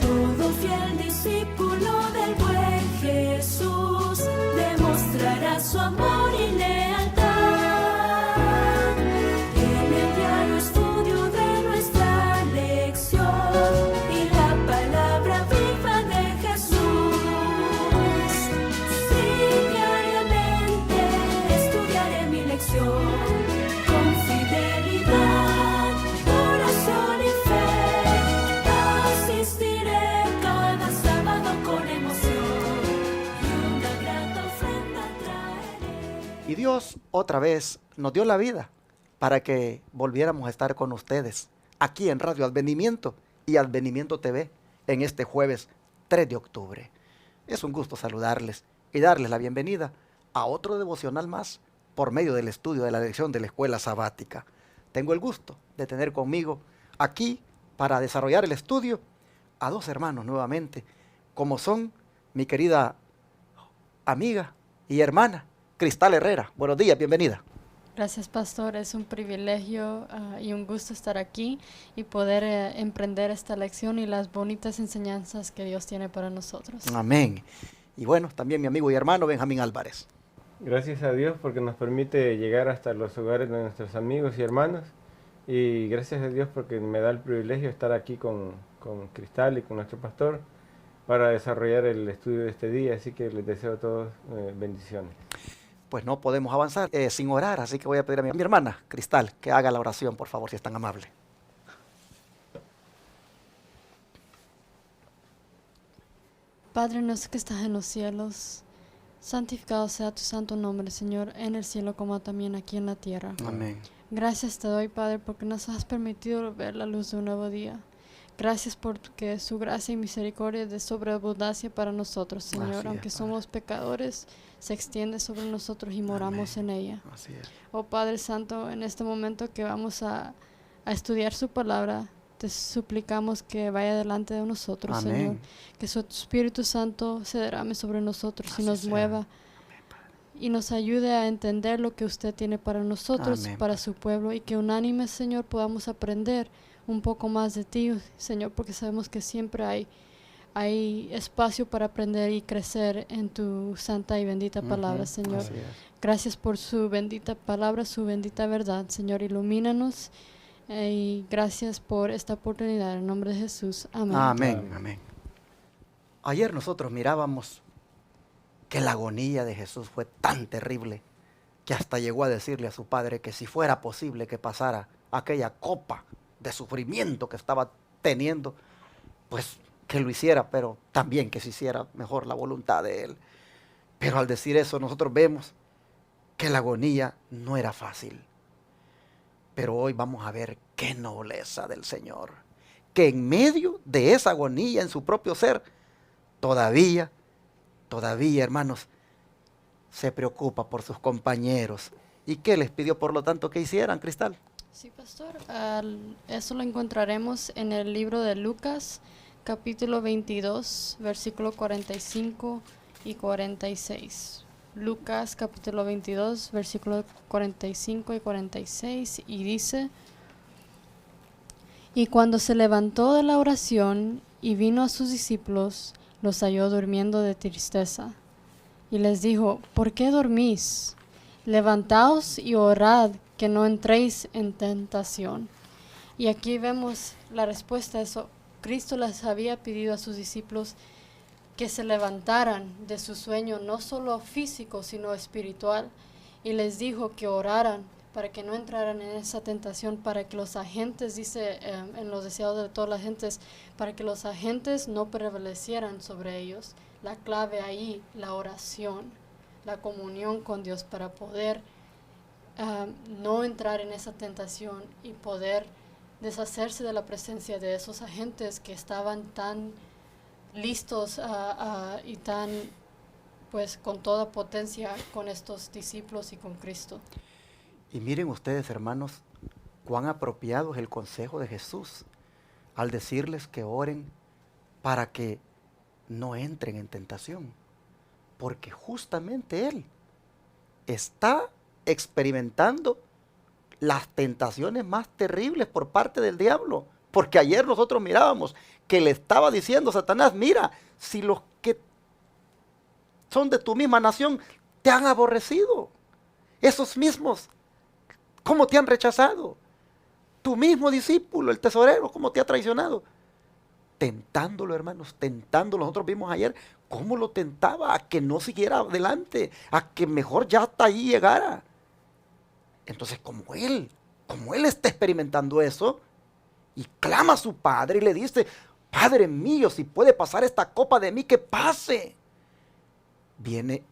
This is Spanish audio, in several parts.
Todo fiel discípulo del buen Jesús demostrará su amor y lealtad en el diario estudio de nuestra lección y la palabra viva de Jesús. Sí, diariamente estudiaré mi lección con fidelidad, oración y fe. Asistiré cada sábado con emoción y una grata ofrenda traeré. Y Dios otra vez nos dio la vida para que volviéramos a estar con ustedes aquí en Radio Advenimiento y Advenimiento TV en este jueves 3 de octubre. Es un gusto saludarles y darles la bienvenida a otro devocional más por medio del estudio de la lección de la escuela sabática. Tengo el gusto de tener conmigo aquí para desarrollar el estudio a dos hermanos nuevamente, como son mi querida amiga y hermana Cristal Herrera. Buenos días, bienvenida. Gracias, pastor. Es un privilegio y un gusto estar aquí y poder emprender esta lección y las bonitas enseñanzas que Dios tiene para nosotros. Amén. Y bueno, también mi amigo y hermano Benjamín Álvarez. Gracias a Dios porque nos permite llegar hasta los hogares de nuestros amigos y hermanos. Y gracias a Dios porque me da el privilegio de estar aquí con Cristal y con nuestro pastor para desarrollar el estudio de este día. Así que les deseo a todos bendiciones. Pues no podemos avanzar sin orar, así que voy a pedir a mi hermana Cristal que haga la oración, por favor, si es tan amable. Padre nuestro que estás en los cielos, santificado sea tu santo nombre, Señor, en el cielo como también aquí en la tierra. Amén. Gracias te doy, Padre, porque nos has permitido ver la luz de un nuevo día. Gracias porque su gracia y misericordia es de sobreabundancia para nosotros, Señor. Así es, Aunque Padre. somos pecadores, se extiende sobre nosotros y moramos Amén. en ella. Así es. Oh Padre Santo, en este momento que vamos a estudiar su palabra, te suplicamos que vaya delante de nosotros, Amén. Señor. Que su Espíritu Santo se derrame sobre nosotros y Así nos sea. mueva Amén, Padre. y nos ayude a entender lo que usted tiene para nosotros, Amén, para Padre. su pueblo, y que unánime, Señor, podamos aprender un poco más de ti, Señor, porque sabemos que siempre hay espacio para aprender y crecer en tu santa y bendita palabra, Ujú, Señor. así es. Gracias por su bendita palabra, su bendita verdad, Señor. Ilumínanos y gracias por esta oportunidad. En el nombre de Jesús. Amén. Amén, Amén. amén. Ayer nosotros mirábamos que la agonía de Jesús fue tan terrible que hasta llegó a decirle a su padre que si fuera posible que pasara aquella copa de sufrimiento que estaba teniendo, pues que lo hiciera, pero también que se hiciera mejor la voluntad de él. Pero al decir eso nosotros vemos que la agonía no era fácil. Pero hoy vamos a ver qué nobleza del Señor, que en medio de esa agonía en su propio ser, todavía, hermanos, se preocupa por sus compañeros. ¿Y qué les pidió, por lo tanto, que hicieran, Cristal? Sí, pastor. Eso lo encontraremos en el libro de Lucas, capítulo 22, versículo 45 y 46. Lucas, capítulo 22, versículo 45 y 46, y dice: Y cuando se levantó de la oración y vino a sus discípulos, los halló durmiendo de tristeza. Y les dijo: ¿Por qué dormís? Levantaos y orad, que no entréis en tentación. Y aquí vemos la respuesta a eso. Cristo les había pedido a sus discípulos que se levantaran de su sueño, no solo físico, sino espiritual. Y les dijo que oraran para que no entraran en esa tentación, para que los agentes, dice en los deseados de todas las gentes, para que los agentes no prevalecieran sobre ellos. La clave ahí, la oración, la comunión con Dios para poder no entrar en esa tentación y poder deshacerse de la presencia de esos agentes que estaban tan listos y tan, pues, con toda potencia con estos discípulos y con Cristo. Y miren ustedes, hermanos, cuán apropiado es el consejo de Jesús al decirles que oren para que no entren en tentación, porque justamente Él está experimentando las tentaciones más terribles por parte del diablo. Porque ayer nosotros mirábamos que le estaba diciendo a Satanás, mira, si los que son de tu misma nación te han aborrecido, esos mismos, ¿cómo te han rechazado? Tu mismo discípulo, el tesorero, ¿cómo te ha traicionado? Tentándolo, hermanos, tentándolo. Nosotros vimos ayer cómo lo tentaba a que no siguiera adelante, a que mejor ya hasta ahí llegara. Entonces, como él está experimentando eso, y clama a su padre y le dice, Padre mío, si puede pasar esta copa de mí, que pase. Viene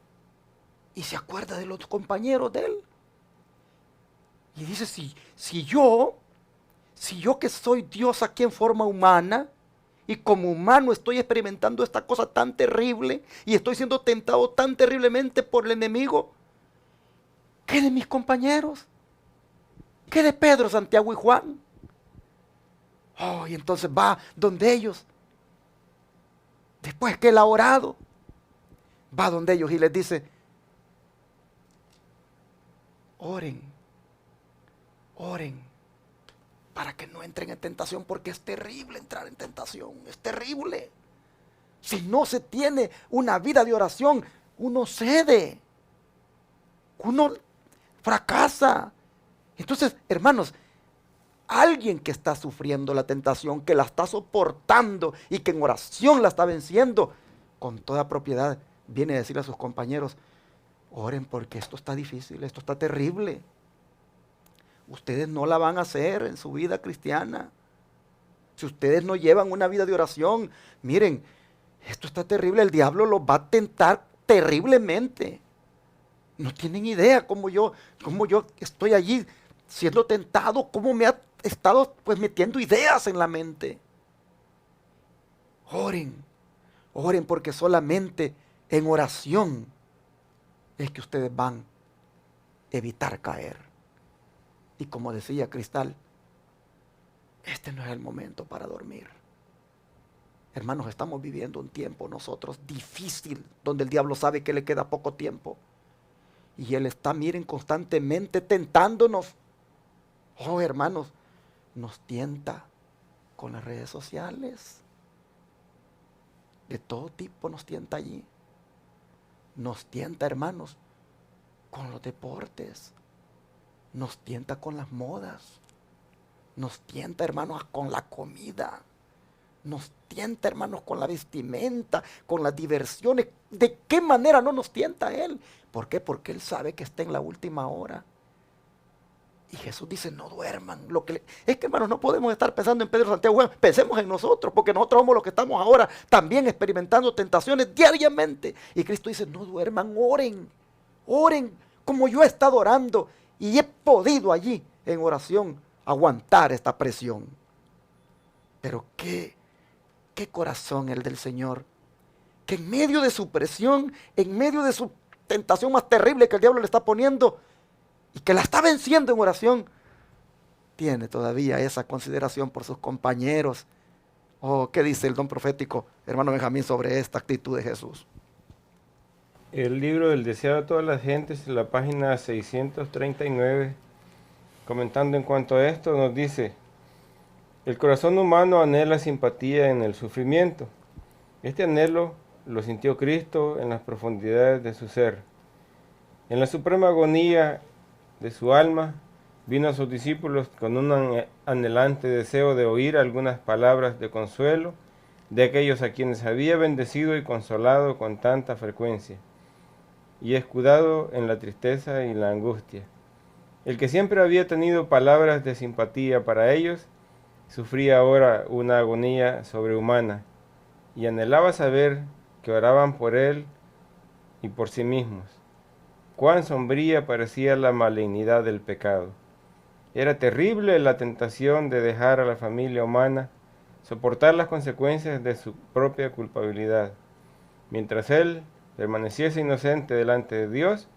y se acuerda de los compañeros de él. Y dice, si yo que soy Dios aquí en forma humana, y como humano estoy experimentando esta cosa tan terrible, y estoy siendo tentado tan terriblemente por el enemigo, ¿qué de mis compañeros? ¿Qué de Pedro, Santiago y Juan? Oh, y entonces va donde ellos, después que él ha orado, va donde ellos y les dice, oren, para que no entren en tentación, porque es terrible entrar en tentación, es terrible. Si no se tiene una vida de oración, uno cede, uno fracasa. Entonces, hermanos, alguien que está sufriendo la tentación, que la está soportando y que en oración la está venciendo, con toda propiedad viene a decirle a sus compañeros, oren porque esto está difícil, esto está terrible. Ustedes no la van a hacer en su vida cristiana. Si ustedes no llevan una vida de oración, miren, esto está terrible, el diablo los va a tentar terriblemente. No tienen idea cómo yo estoy allí siendo tentado, cómo me ha estado pues metiendo ideas en la mente. Oren porque solamente en oración es que ustedes van a evitar caer. Y como decía Cristal, este no es el momento para dormir. Hermanos, estamos viviendo un tiempo nosotros difícil, donde el diablo sabe que le queda poco tiempo. Y él está, miren, constantemente tentándonos. Oh, hermanos, nos tienta con las redes sociales. De todo tipo nos tienta allí. Nos tienta, hermanos, con los deportes. Nos tienta con las modas. Nos tienta, hermanos, con la comida. Nos tienta, hermanos, con la vestimenta, con las diversiones. ¿De qué manera no nos tienta Él? ¿Por qué? Porque Él sabe que está en la última hora. Y Jesús dice, no duerman. Es que, hermanos, no podemos estar pensando en Pedro, Santiago, Juan. Pensemos en nosotros, porque nosotros somos los que estamos ahora también experimentando tentaciones diariamente. Y Cristo dice, no duerman, oren como yo he estado orando y he podido allí en oración aguantar esta presión. Pero qué corazón el del Señor, que en medio de su presión, en medio de su tentación más terrible que el diablo le está poniendo y que la está venciendo en oración, tiene todavía esa consideración por sus compañeros. Oh, ¿qué dice el don profético, hermano Benjamín, sobre esta actitud de Jesús? El libro del deseado de todas las gentes, en la página 639, comentando en cuanto a esto, nos dice: el corazón humano anhela simpatía en el sufrimiento. Este anhelo lo sintió Cristo en las profundidades de su ser. En la suprema agonía de su alma, vino a sus discípulos con un anhelante deseo de oír algunas palabras de consuelo de aquellos a quienes había bendecido y consolado con tanta frecuencia, y escudado en la tristeza y la angustia. El que siempre había tenido palabras de simpatía para ellos, sufría ahora una agonía sobrehumana, y anhelaba saber que oraban por él y por sí mismos. Cuán sombría parecía la malignidad del pecado. Era terrible la tentación de dejar a la familia humana soportar las consecuencias de su propia culpabilidad. Mientras él permaneciese inocente delante de Dios,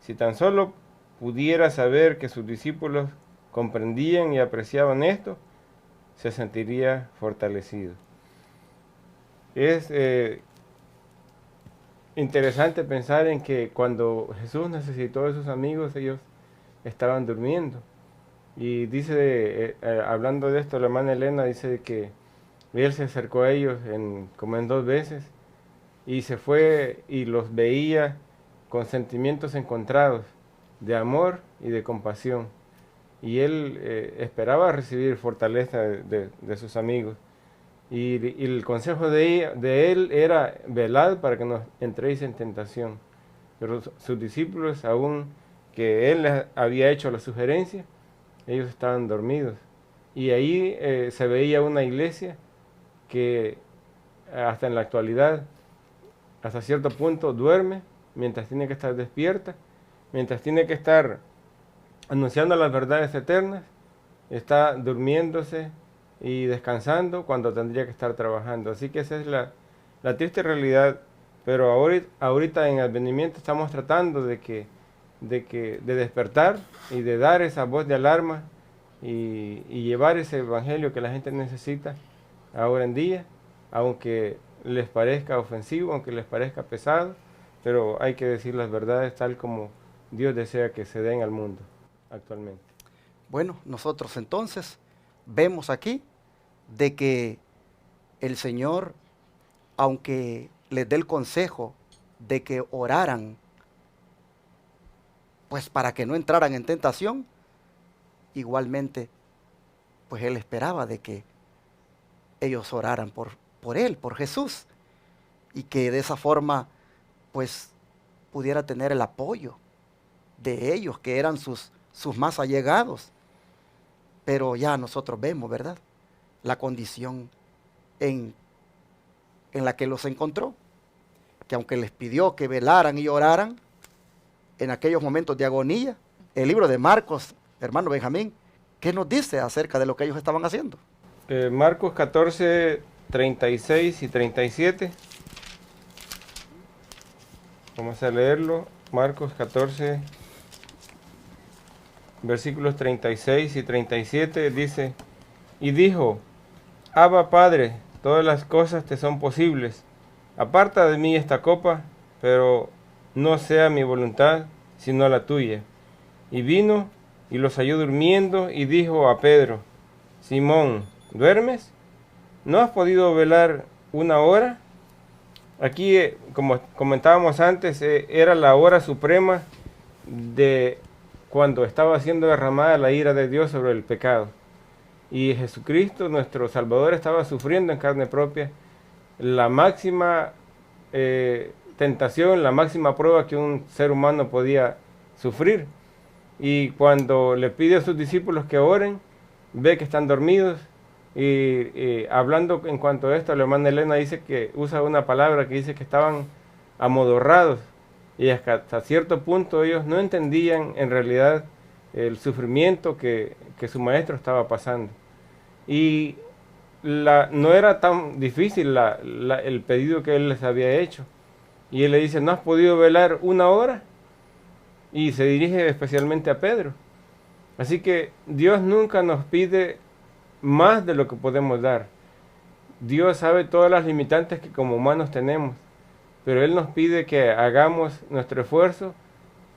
si tan solo pudiera saber que sus discípulos comprendían y apreciaban esto, se sentiría fortalecido. Es interesante pensar en que cuando Jesús necesitó de sus amigos, ellos estaban durmiendo. Y dice, hablando de esto, la hermana Elena dice que él se acercó a ellos como en 2 veces y se fue y los veía con sentimientos encontrados de amor y de compasión. Y él esperaba recibir fortaleza de sus amigos. Y el consejo de él era: velad para que no entréis en tentación. Pero sus discípulos, aún que él les había hecho la sugerencia, ellos estaban dormidos. Y ahí se veía una iglesia que hasta en la actualidad, hasta cierto punto, duerme mientras tiene que estar despierta, mientras tiene que estar anunciando las verdades eternas, está durmiéndose y descansando cuando tendría que estar trabajando. Así que esa es la triste realidad. Pero ahorita en Advenimiento estamos tratando de despertar y de dar esa voz de alarma y llevar ese evangelio que la gente necesita ahora en día, aunque les parezca ofensivo, aunque les parezca pesado, pero hay que decir las verdades tal como Dios desea que se den al mundo actualmente. Bueno, nosotros entonces vemos aquí de que el Señor, aunque les dé el consejo de que oraran, pues para que no entraran en tentación, igualmente, pues Él esperaba de que ellos oraran por Él, por Jesús, y que de esa forma, pues, pudiera tener el apoyo de ellos, que eran sus más allegados. Pero ya nosotros vemos, ¿verdad?, la condición en la que los encontró, que aunque les pidió que velaran y oraran en aquellos momentos de agonía, el libro de Marcos, hermano Benjamín, ¿qué nos dice acerca de lo que ellos estaban haciendo? Marcos 14, 36 y 37. Vamos a leerlo. Marcos 14, versículos 36 y 37 dice: y dijo: Abba, Padre, todas las cosas te son posibles. Aparta de mí esta copa, pero no sea mi voluntad, sino la tuya. Y vino y los halló durmiendo y dijo a Pedro: Simón, ¿duermes? ¿No has podido velar 1 hora? Aquí, como comentábamos antes, era la hora suprema de cuando estaba siendo derramada la ira de Dios sobre el pecado. Y Jesucristo, nuestro Salvador, estaba sufriendo en carne propia la máxima tentación, la máxima prueba que un ser humano podía sufrir. Y cuando le pide a sus discípulos que oren, ve que están dormidos. Y hablando en cuanto a esto, la hermana Elena dice que usa una palabra que dice que estaban amodorrados. Y hasta cierto punto ellos no entendían en realidad el sufrimiento que su maestro estaba pasando. Y no era tan difícil el pedido que él les había hecho. Y él le dice: ¿no has podido velar 1 hora? Y se dirige especialmente a Pedro. Así que Dios nunca nos pide más de lo que podemos dar. Dios sabe todas las limitantes que como humanos tenemos, pero Él nos pide que hagamos nuestro esfuerzo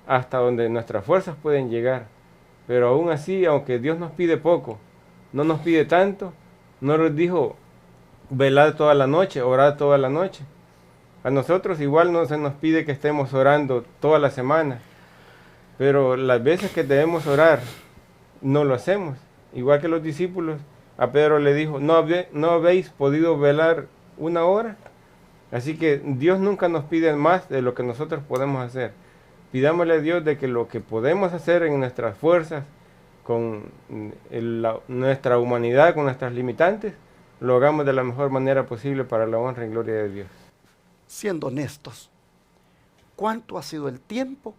hasta donde nuestras fuerzas pueden llegar. Pero aún así, aunque Dios nos pide poco, no nos pide tanto, no nos dijo: velad toda la noche, orad toda la noche. A nosotros igual no se nos pide que estemos orando toda la semana, pero las veces que debemos orar, no lo hacemos. Igual que los discípulos, a Pedro le dijo: ¿no habéis podido velar 1 hora? Así que Dios nunca nos pide más de lo que nosotros podemos hacer. Pidámosle a Dios de que lo que podemos hacer en nuestras fuerzas, con nuestra humanidad, con nuestras limitantes, lo hagamos de la mejor manera posible para la honra y gloria de Dios. Siendo honestos, ¿cuánto ha sido el tiempo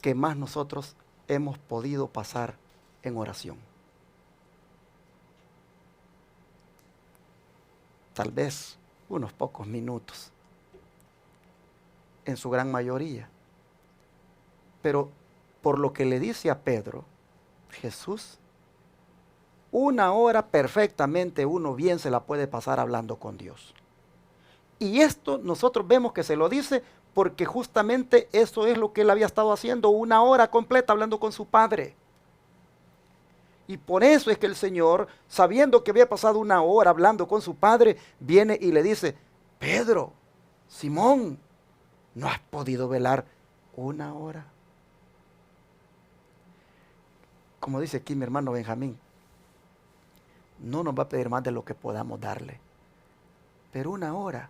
que más nosotros hemos podido pasar en oración? Tal vez unos pocos minutos, en su gran mayoría. Pero por lo que le dice a Pedro, Jesús, 1 hora perfectamente uno bien se la puede pasar hablando con Dios. Y esto nosotros vemos que se lo dice porque justamente eso es lo que él había estado haciendo, 1 hora completa hablando con su Padre. Y por eso es que el Señor, sabiendo que había pasado una hora hablando con su padre, viene y le dice, Pedro, Simón, ¿no has podido velar una hora? Como dice aquí mi hermano Benjamín, no nos va a pedir más de lo que podamos darle. Pero una hora,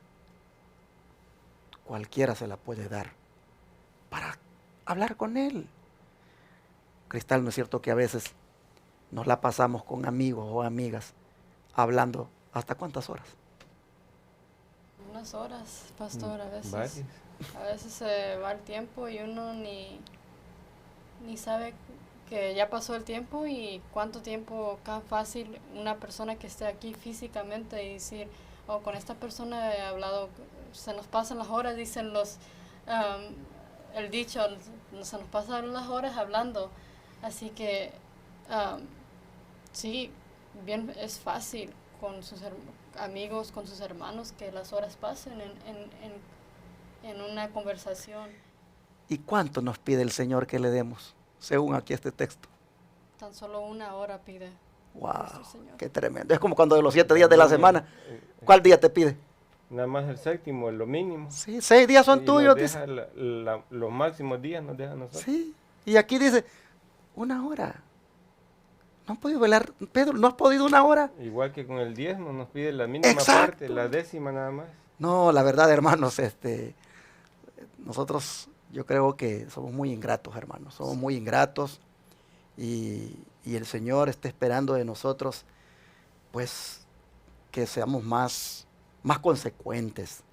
cualquiera se la puede dar para hablar con Él. Cristal, ¿no es cierto que a veces nos la pasamos con amigos o amigas hablando hasta cuántas horas? Unas horas, pastor, a veces. Varias. A veces se va el tiempo y uno ni sabe que ya pasó el tiempo y cuánto tiempo tan fácil una persona que esté aquí físicamente y decir, oh, con esta persona he hablado, se nos pasan las horas, dicen el dicho, se nos pasan las horas hablando. Así que sí, bien es fácil con sus amigos, con sus hermanos, que las horas pasen en una conversación. ¿Y cuánto nos pide el Señor que le demos? Según aquí este texto. Tan solo una hora pide. ¡Wow! Nuestro Señor. ¡Qué tremendo! Es como cuando de los 7 días de la semana, ¿cuál día te pide? Nada más el séptimo, lo mínimo. Sí, 6 días son Y tuyos, nos dice. deja los máximos días nos deja a nosotros. Sí, y aquí dice, una hora. ¿No has podido velar, Pedro? ¿No has podido una hora? Igual que con el diezmo, nos pide la mínima Exacto. parte, la décima nada más. No, la verdad, hermanos, nosotros yo creo que somos muy ingratos, hermanos. Somos muy ingratos y el Señor está esperando de nosotros, pues, que seamos más consecuentes,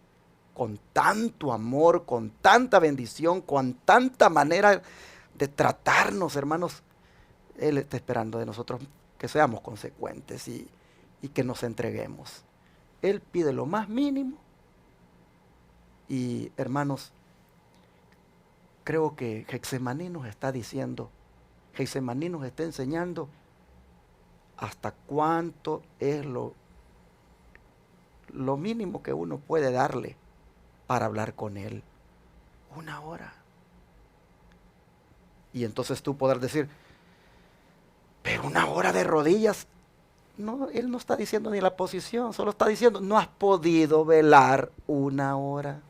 con tanto amor, con tanta bendición, con tanta manera de tratarnos, hermanos. Él está esperando de nosotros que seamos consecuentes y que nos entreguemos. Él pide lo más mínimo y, hermanos, creo que Getsemaní nos está diciendo, Getsemaní nos está enseñando hasta cuánto es lo mínimo que uno puede darle para hablar con Él. Una hora. Y entonces tú podrás decir, pero una hora de rodillas. No, Él no está diciendo ni la posición, solo está diciendo, no has podido velar una hora.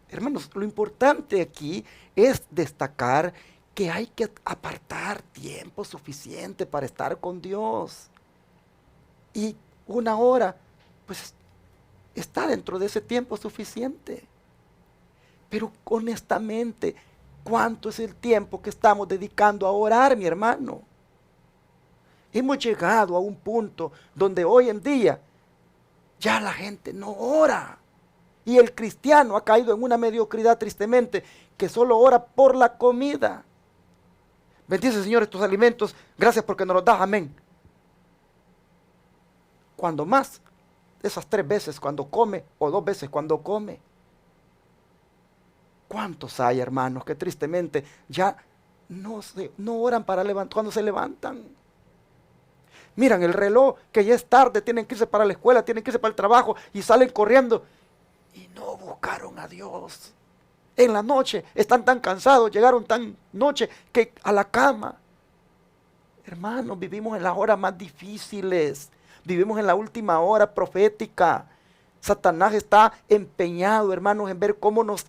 Hermanos, lo importante aquí es destacar que hay que apartar tiempo suficiente para estar con Dios. Y una hora, pues, está dentro de ese tiempo suficiente. Pero honestamente, ¿cuánto es el tiempo que estamos dedicando a orar, mi hermano? Hemos llegado a un punto donde hoy en día ya la gente no ora. Y el cristiano ha caído en una mediocridad tristemente que solo ora por la comida. Bendice, Señor, estos alimentos. Gracias porque nos los das. Amén. Cuando más, esas 3 veces cuando come o 2 veces cuando come. ¿Cuántos hay, hermanos, que tristemente ya no oran para levantar cuando se levantan? Miran el reloj, que ya es tarde, tienen que irse para la escuela, tienen que irse para el trabajo y salen corriendo. Y no buscaron a Dios. En la noche están tan cansados, llegaron tan noche que a la cama. Hermanos, vivimos en las horas más difíciles. Vivimos en la última hora profética. Satanás está empeñado, hermanos, en ver cómo nos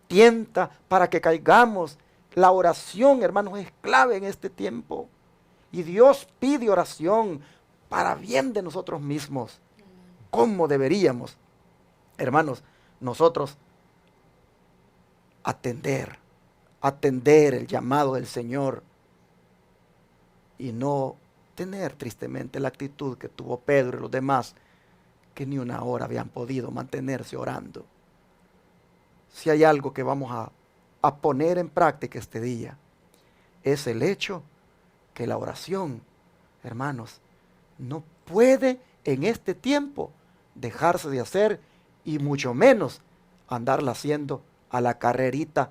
tienta para que caigamos. La oración, hermanos, es clave en este tiempo. Y Dios pide oración para bien de nosotros mismos. ¿Cómo deberíamos, hermanos, nosotros atender el llamado del Señor y no tener tristemente la actitud que tuvo Pedro y los demás, que ni una hora habían podido mantenerse orando? Si hay algo que vamos a poner en práctica este día, es el hecho que la oración, hermanos, no puede en este tiempo dejarse de hacer y mucho menos andarla haciendo a la carrerita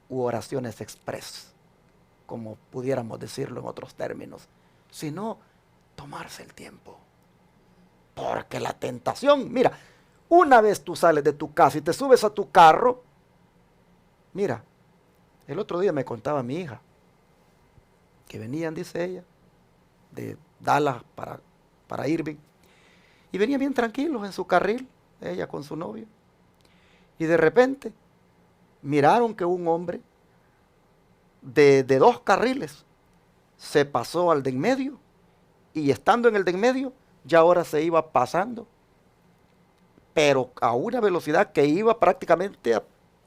u oraciones express, como pudiéramos decirlo en otros términos, sino tomarse el tiempo. Porque la tentación, mira, una vez tú sales de tu casa y te subes a tu carro, mira, el otro día me contaba mi hija, que venían, dice ella, de Dallas para Irving, y venían bien tranquilos en su carril, ella con su novio, y de repente miraron que un hombre de 2 carriles se pasó al de en medio, y estando en el de en medio, ya ahora se iba pasando, pero a una velocidad que iba prácticamente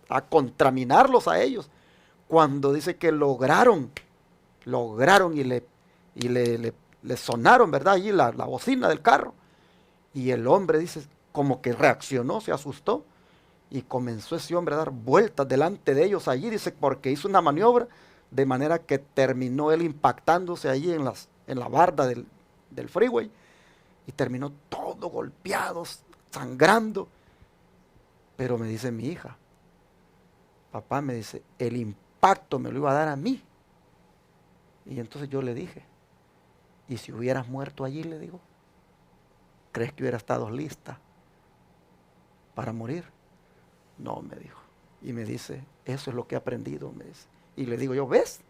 a contraminarlos a ellos, cuando dice que lograron y le sonaron, ¿verdad? Allí la bocina del carro, y el hombre dice como que reaccionó, se asustó, y comenzó ese hombre a dar vueltas delante de ellos allí, dice, porque hizo una maniobra, de manera que terminó él impactándose allí en la barda del freeway, y terminó todo golpeado, sangrando. Pero me dice mi hija, papá, me dice, el impacto me lo iba a dar a mí. Y entonces yo le dije, ¿y si hubieras muerto allí? Le digo, ¿crees que hubiera estado lista para morir? No, me dijo. Y me dice, eso es lo que he aprendido, me dice. Y le digo yo, ¿ves?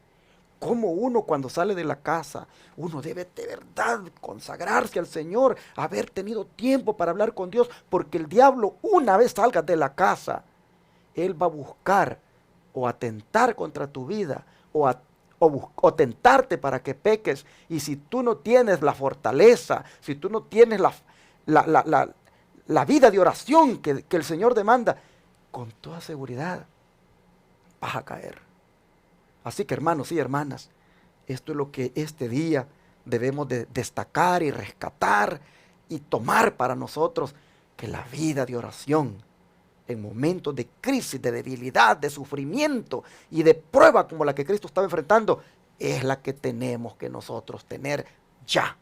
Cómo uno cuando sale de la casa, uno debe de verdad consagrarse al Señor, haber tenido tiempo para hablar con Dios, porque el diablo, una vez salgas de la casa, él va a buscar o atentar contra tu vida o tentarte para que peques. Y si tú no tienes la fortaleza, si tú no tienes la vida de oración que el Señor demanda, con toda seguridad vas a caer. Así que hermanos y hermanas, esto es lo que este día debemos de destacar y rescatar y tomar para nosotros, que la vida de oración en momentos de crisis, de debilidad, de sufrimiento y de prueba como la que Cristo estaba enfrentando, es la que tenemos que nosotros tener ya.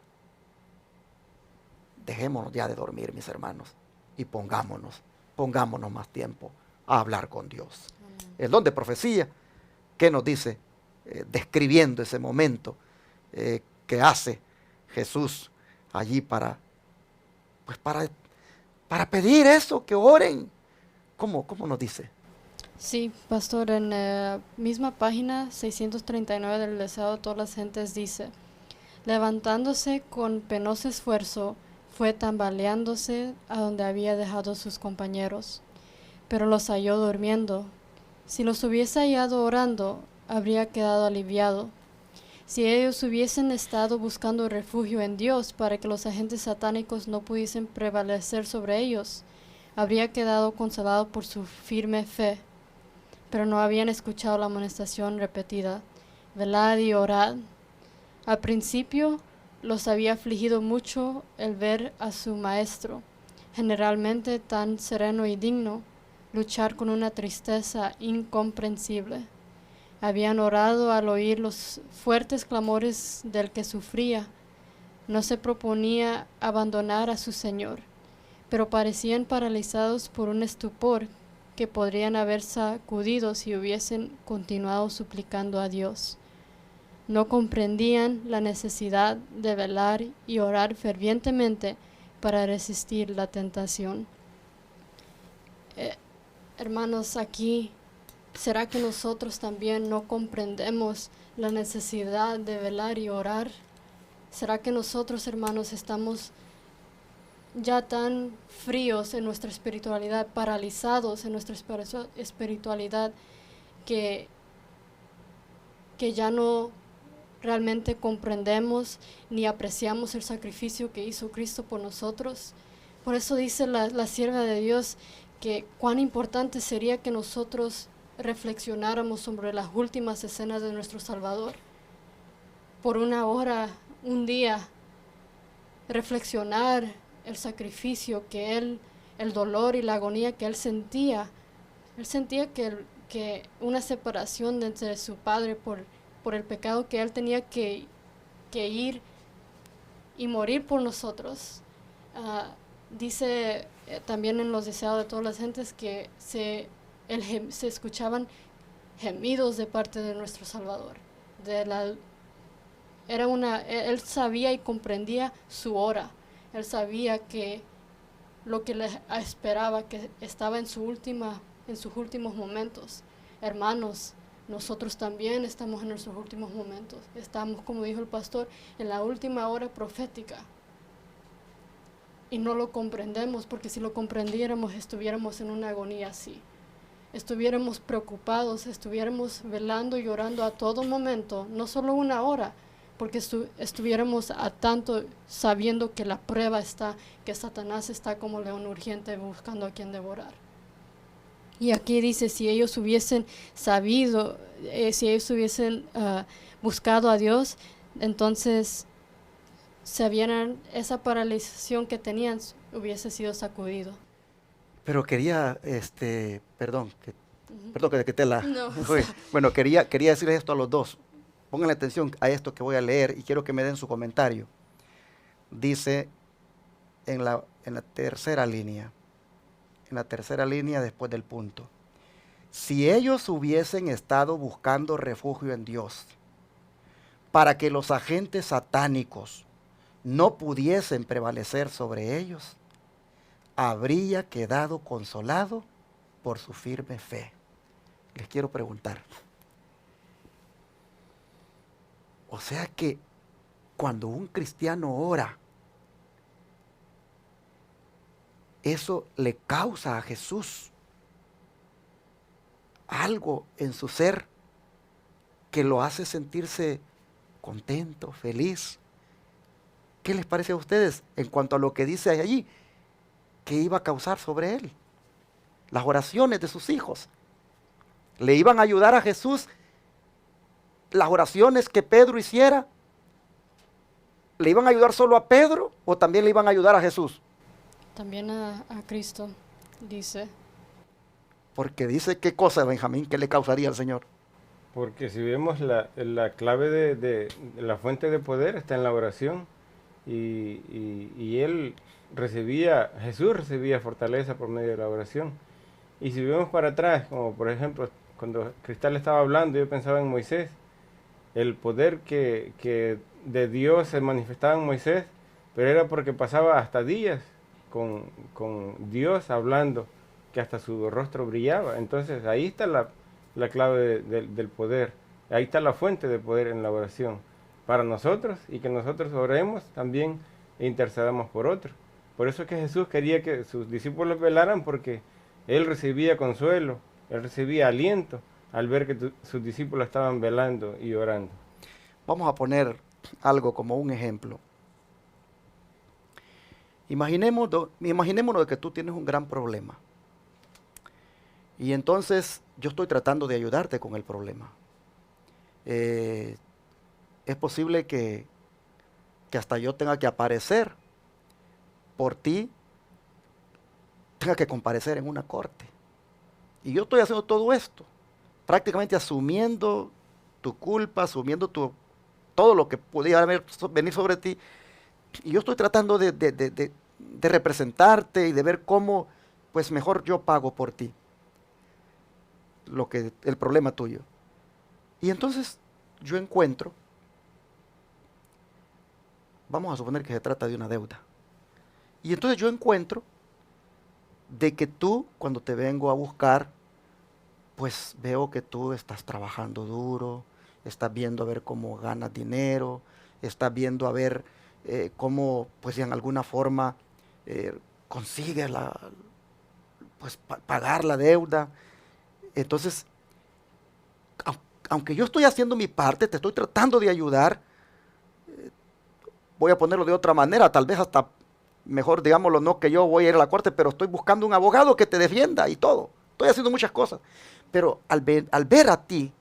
Dejémonos ya de dormir, mis hermanos, y pongámonos más tiempo a hablar con Dios. El don de profecía, ¿qué nos dice? Describiendo ese momento que hace Jesús allí para pedir eso, que oren. ¿Cómo nos dice? Sí, pastor, en la misma página 639 del Deseo de todas las gentes dice, levantándose con penoso esfuerzo, fue tambaleándose a donde había dejado sus compañeros, pero los halló durmiendo. Si los hubiese hallado orando, habría quedado aliviado. Si ellos hubiesen estado buscando refugio en Dios para que los agentes satánicos no pudiesen prevalecer sobre ellos, habría quedado consolado por su firme fe. Pero no habían escuchado la amonestación repetida, velad y orad. Al principio los había afligido mucho el ver a su maestro, generalmente tan sereno y digno, luchar con una tristeza incomprensible. Habían orado al oír los fuertes clamores del que sufría. No se proponía abandonar a su Señor, pero parecían paralizados por un estupor que podrían haber sacudido si hubiesen continuado suplicando a Dios. No comprendían la necesidad de velar y orar fervientemente para resistir la tentación. Hermanos, aquí, ¿será que nosotros también no comprendemos la necesidad de velar y orar? ¿Será que nosotros, hermanos, estamos ya tan fríos en nuestra espiritualidad, paralizados en nuestra espiritualidad, que ya no realmente comprendemos ni apreciamos el sacrificio que hizo Cristo por nosotros? Por eso dice la sierva de Dios que cuán importante sería que nosotros reflexionáramos sobre las últimas escenas de nuestro Salvador. Por una hora, un día, reflexionar el sacrificio que Él, el dolor y la agonía que Él sentía. Él sentía que una separación de entre su Padre por el pecado, que Él tenía que ir y morir por nosotros. Dice también en los deseados de todas las gentes que se escuchaban gemidos de parte de nuestro Salvador. Él sabía y comprendía su hora. Él sabía que lo que le esperaba, que estaba en sus últimos momentos. Hermanos, nosotros también estamos en nuestros últimos momentos. Estamos, como dijo el pastor, en la última hora profética. Y no lo comprendemos, porque si lo comprendiéramos estuviéramos en una agonía así. Estuviéramos preocupados, estuviéramos velando y llorando a todo momento, no solo una hora, porque estuviéramos a tanto sabiendo que la prueba está, que Satanás está como león urgiente buscando a quien devorar. Y aquí dice, si ellos hubiesen sabido, si ellos hubiesen buscado a Dios, entonces esa paralización que tenían hubiese sido sacudido. Pero quería, perdón que te la... No. Bueno, quería decirles esto a los dos. Pongan atención a esto que voy a leer y quiero que me den su comentario. Dice en la tercera línea, después del punto. Si ellos hubiesen estado buscando refugio en Dios, para que los agentes satánicos no pudiesen prevalecer sobre ellos, habría quedado consolado por su firme fe. Les quiero preguntar. O sea que cuando un cristiano ora, eso le causa a Jesús algo en su ser que lo hace sentirse contento, feliz. ¿Qué les parece a ustedes en cuanto a lo que dice allí que iba a causar sobre él? Las oraciones de sus hijos le iban a ayudar a Jesús. Las oraciones que Pedro hiciera, ¿le iban a ayudar solo a Pedro o también le iban a ayudar a Jesús? También a Cristo, dice. Porque dice, ¿qué cosa, Benjamín, que le causaría al Señor? Porque si vemos la clave de la fuente de poder está en la oración, y Jesús recibía fortaleza por medio de la oración. Y si vemos para atrás, como por ejemplo, cuando Cristal estaba hablando, yo pensaba en Moisés, el poder que de Dios se manifestaba en Moisés, pero era porque pasaba hasta días con Dios hablando, que hasta su rostro brillaba. Entonces ahí está la clave del poder, ahí está la fuente de poder en la oración, para nosotros, y que nosotros oremos también e intercedamos por otros. Por eso es que Jesús quería que sus discípulos velaran, porque Él recibía consuelo, Él recibía aliento al ver que sus discípulos estaban velando y orando. Vamos a poner algo como un ejemplo. Imaginémonos que tú tienes un gran problema. Y entonces yo estoy tratando de ayudarte con el problema. Es posible que hasta yo tenga que aparecer por ti, tenga que comparecer en una corte. Y yo estoy haciendo todo esto, prácticamente asumiendo tu culpa, asumiendo todo lo que podía venir sobre ti. Y yo estoy tratando de representarte y de ver cómo, pues mejor yo pago por ti el problema tuyo. Y entonces yo encuentro, vamos a suponer que se trata de una deuda. Y entonces yo encuentro de que tú, cuando te vengo a buscar, pues veo que tú estás trabajando duro, estás viendo a ver cómo ganas dinero, estás viendo a ver cómo, pues en alguna forma consigues pagar la deuda. Entonces, aunque yo estoy haciendo mi parte, te estoy tratando de ayudar, voy a ponerlo de otra manera, tal vez hasta mejor, digámoslo, no que yo voy a ir a la corte, pero estoy buscando un abogado que te defienda y todo. Estoy haciendo muchas cosas. Pero al ver a ti,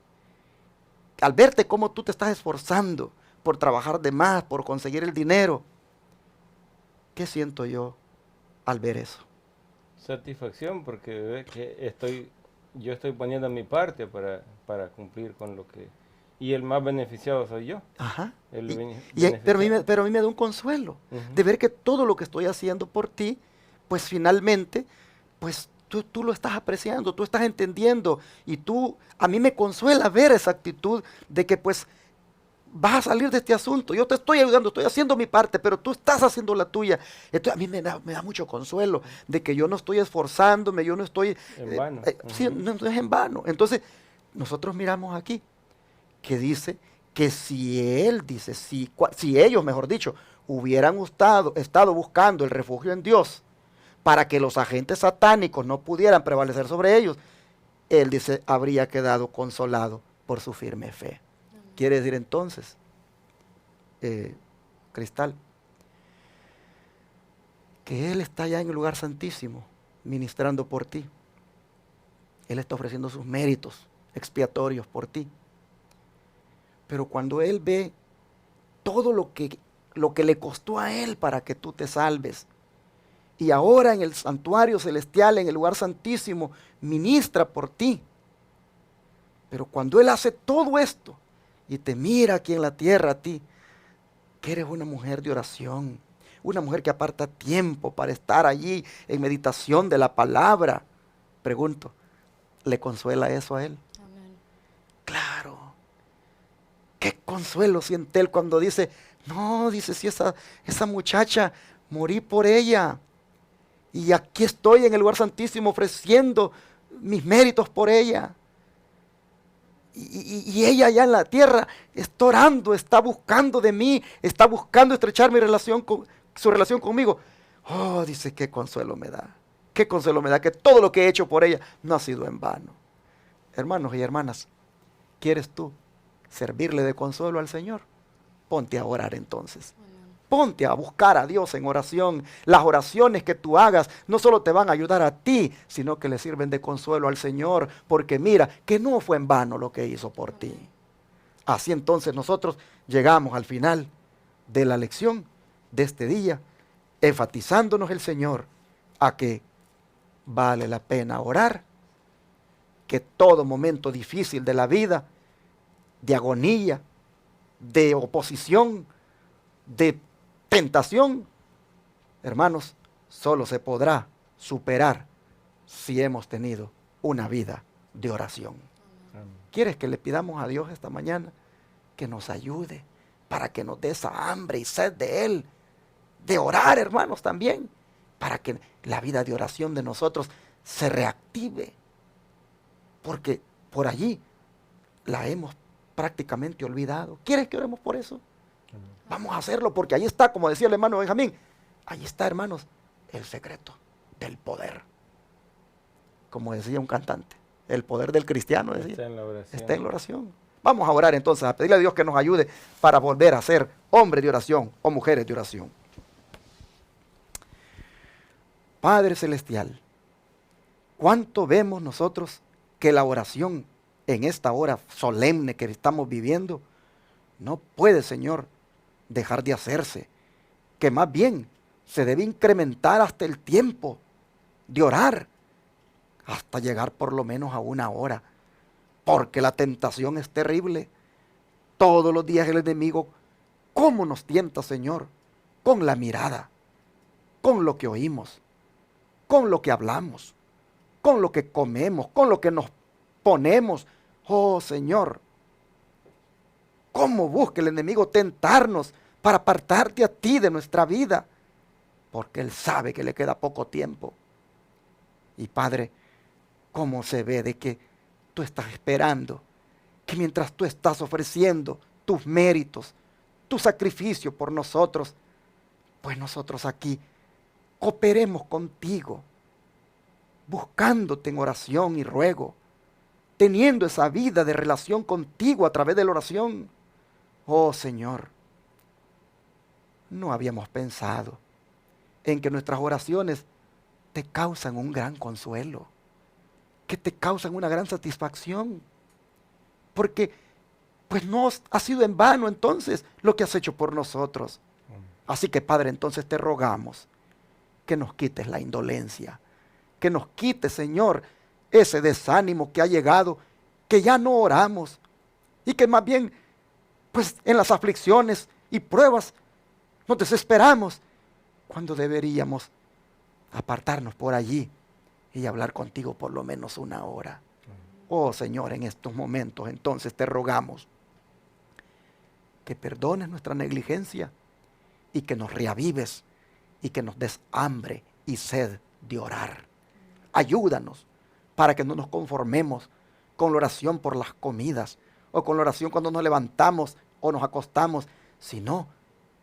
al verte cómo tú te estás esforzando por trabajar de más, por conseguir el dinero, ¿qué siento yo al ver eso? Satisfacción, porque ve que yo estoy poniendo mi parte para cumplir con lo que... Y el más beneficiado soy yo. Ajá. Pero a mí me da un consuelo de ver que todo lo que estoy haciendo por ti, pues finalmente, pues tú lo estás apreciando, tú estás entendiendo, y a mí me consuela ver esa actitud de que pues vas a salir de este asunto. Yo te estoy ayudando, estoy haciendo mi parte, pero tú estás haciendo la tuya. Entonces a mí me da mucho consuelo de que yo no estoy esforzándome, yo no estoy... En vano. Sí, no es en vano. Entonces nosotros miramos aquí que dice que si ellos, mejor dicho, hubieran estado buscando el refugio en Dios para que los agentes satánicos no pudieran prevalecer sobre ellos, él dice, habría quedado consolado por su firme fe. Quiere decir entonces, Cristal, que Él está allá en el lugar santísimo, ministrando por ti. Él está ofreciendo sus méritos expiatorios por ti. Pero cuando Él ve todo lo que le costó a Él para que tú te salves, y ahora en el santuario celestial, en el lugar santísimo, ministra por ti. Pero cuando Él hace todo esto y te mira aquí en la tierra a ti, que eres una mujer de oración, una mujer que aparta tiempo para estar allí en meditación de la palabra, pregunto, ¿le consuela eso a Él? Amén. Claro. Qué consuelo siente Él cuando dice, no, dice, si esa muchacha, morí por ella. Y aquí estoy en el lugar santísimo ofreciendo mis méritos por ella. Y ella allá en la tierra está orando, está buscando de mí, está buscando estrechar su relación conmigo. Oh, dice, qué consuelo me da. Qué consuelo me da que todo lo que he hecho por ella no ha sido en vano. Hermanos y hermanas, ¿quieres tú servirle de consuelo al Señor? Ponte a orar entonces. Ponte a buscar a Dios en oración. Las oraciones que tú hagas no solo te van a ayudar a ti, sino que le sirven de consuelo al Señor, porque mira que no fue en vano lo que hizo por ti. Así entonces nosotros llegamos al final de la lección de este día, enfatizándonos el Señor a que vale la pena orar, que todo momento difícil de la vida, de agonía, de oposición, de tentación, hermanos, solo se podrá superar si hemos tenido una vida de oración. Amén. ¿Quieres que le pidamos a Dios esta mañana que nos ayude para que nos dé esa hambre y sed de Él, de orar, hermanos, también, para que la vida de oración de nosotros se reactive? Porque por allí la hemos prácticamente olvidado. ¿Quieres que oremos por eso? Vamos a hacerlo porque ahí está, como decía el hermano Benjamín, ahí está, hermanos, el secreto del poder. Como decía un cantante, el poder del cristiano, decía, Está en la oración. está en la oración. Vamos a orar entonces, a pedirle a Dios que nos ayude para volver a ser hombres de oración o mujeres de oración. Padre Celestial, ¿cuánto vemos nosotros que la oración en esta hora solemne que estamos viviendo no puede, Señor, dejar de hacerse? Que más bien se debe incrementar hasta el tiempo de orar, hasta llegar por lo menos a 1 hora, porque la tentación es terrible. Todos los días el enemigo, ¿cómo nos tienta, Señor? Con la mirada, con lo que oímos, con lo que hablamos, con lo que comemos, con lo que nos ponemos. Oh, Señor, ¿cómo busca el enemigo tentarnos para apartarte a ti de nuestra vida? Porque Él sabe que le queda poco tiempo. Y Padre, ¿cómo se ve de que tú estás esperando que mientras tú estás ofreciendo tus méritos, tu sacrificio por nosotros, pues nosotros aquí cooperemos contigo, buscándote en oración y ruego, teniendo esa vida de relación contigo a través de la oración? Oh Señor, no habíamos pensado en que nuestras oraciones te causan un gran consuelo, que te causan una gran satisfacción, porque pues no ha sido en vano entonces lo que has hecho por nosotros. Así que Padre, entonces te rogamos que nos quites la indolencia, que nos quites, Señor, ese desánimo que ha llegado, que ya no oramos y que más bien pues en las aflicciones y pruebas nos desesperamos cuando deberíamos apartarnos por allí y hablar contigo por lo menos 1 hora. Oh Señor, en estos momentos entonces te rogamos que perdones nuestra negligencia y que nos reavives y que nos des hambre y sed de orar. Ayúdanos para que no nos conformemos con la oración por las comidas, o con la oración cuando nos levantamos o nos acostamos, sino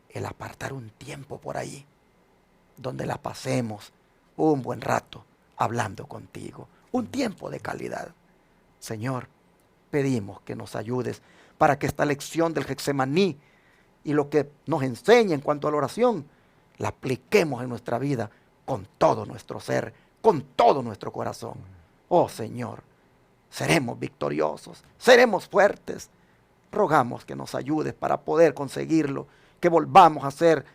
el apartar un tiempo por ahí, donde la pasemos un buen rato hablando contigo, un tiempo de calidad. Señor, pedimos que nos ayudes para que esta lección del Getsemaní y lo que nos enseña en cuanto a la oración, la apliquemos en nuestra vida con todo nuestro ser, con todo nuestro corazón. Oh Señor, seremos victoriosos, seremos fuertes. Rogamos que nos ayudes para poder conseguirlo, que volvamos a ser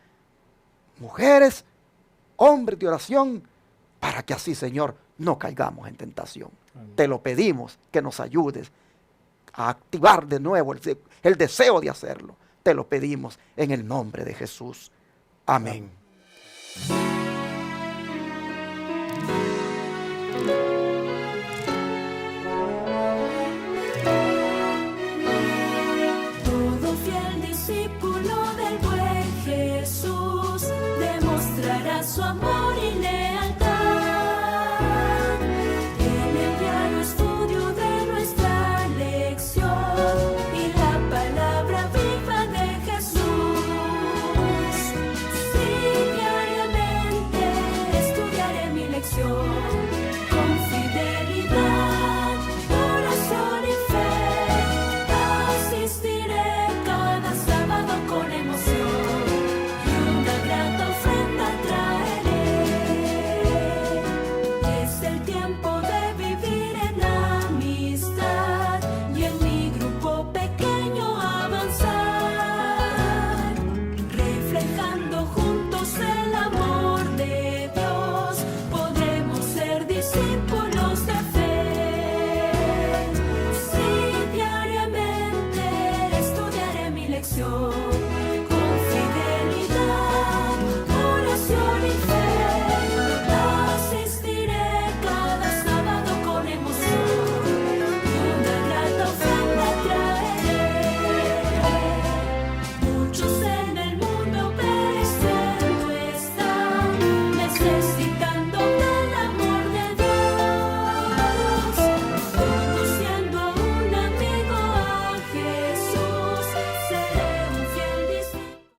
mujeres, hombres de oración, para que así, Señor, no caigamos en tentación. Amén. Te lo pedimos, que nos ayudes a activar de nuevo el deseo de hacerlo. Te lo pedimos en el nombre de Jesús. Amén. Amén.